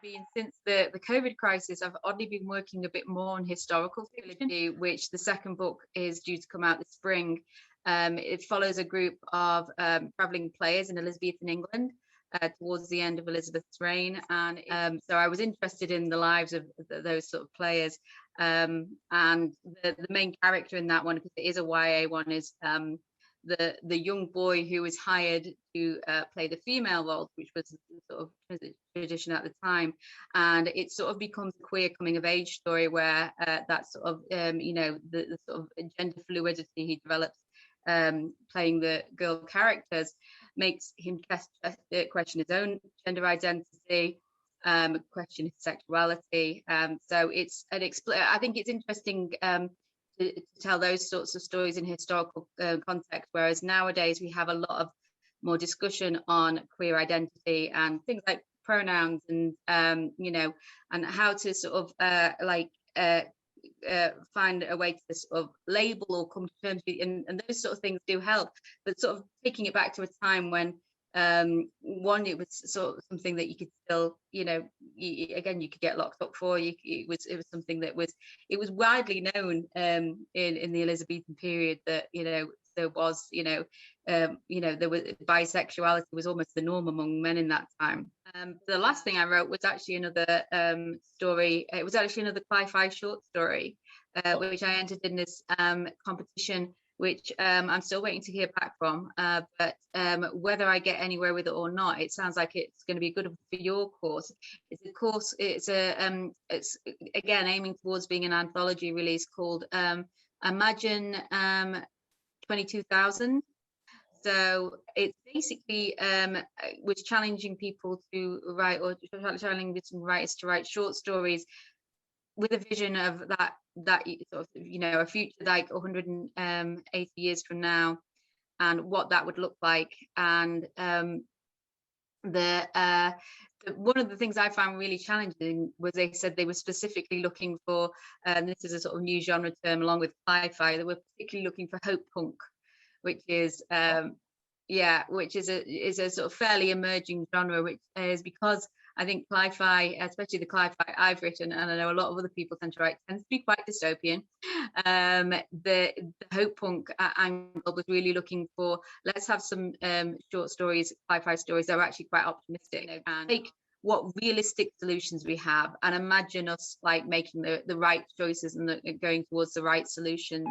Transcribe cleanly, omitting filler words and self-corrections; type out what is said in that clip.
been, since the COVID crisis, I've oddly been working a bit more on historical fiction, which the second book is due to come out this spring. It follows a group of traveling players in Elizabethan England towards the end of Elizabeth's reign, and so I was interested in the lives of those sort of players, and the main character in that one, because it is a YA one, is the young boy who was hired to play the female role, which was sort of tradition at the time, and it sort of becomes a queer coming of age story where that sort of the sort of gender fluidity he develops playing the girl characters makes him question his own gender identity, question his sexuality. So it's I think it's interesting to tell those sorts of stories in historical context, whereas nowadays we have a lot of more discussion on queer identity and things like pronouns and and how to sort of find a way to sort of label or come to terms with, and those sort of things do help, but sort of taking it back to a time when one, it was sort of something that you could still, you could get locked up for. It was something that was widely known in the Elizabethan period that there was there was bisexuality was almost the norm among men in that time. The last thing I wrote was actually another story. It was actually another Cli-fi short story, which I entered in this competition, which I'm still waiting to hear back from. But whether I get anywhere with it or not, it sounds like it's going to be good for your course. It's a course. It's again aiming towards being an anthology release called Imagine 22,000. So it's basically was challenging people to write, or challenging some writers to write short stories with a vision of that sort of a future like 180 years from now, and what that would look like. And one of the things I found really challenging was they said they were specifically looking for, and this is a sort of new genre term along with Cli-fi, they were particularly looking for hope punk, which is which is a sort of fairly emerging genre, which is because I think Cli-fi, especially the Cli-fi I've written, and I know a lot of other people tend to write, tends to be quite dystopian. The hope punk angle was really looking for, let's have some short stories, Cli-fi stories that are actually quite optimistic, and take what realistic solutions we have and imagine us like making the right choices and going towards the right solution.